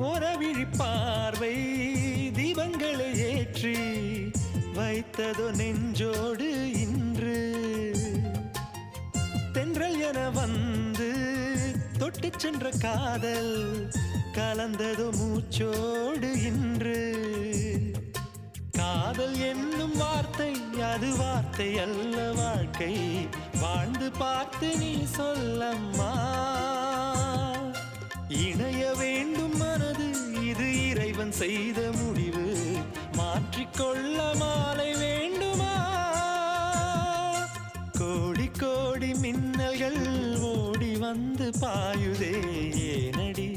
ஒரு விழிப்பார்வை தீபங்களை ஏற்றி வைத்ததோ நெஞ்சோடு இன்று தென்றல் என வந்து தொட்டு சென்ற காதல் கலந்ததோ மூச்சோடு இன்று காதல் என்னும் வார்த்தை அது வார்த்தை அல்ல வாழ்க்கை வாழ்ந்து பார்த்து நீ சொல்லம்மா இணைய வேண்டும் மனது இது இறைவன் செய்த முடிவு மாற்றிக்கொள்ள மாலை வேண்டுமா கோடி கோடி மின்னல்கள் ஓடி வந்து பாயுதே ஏனடி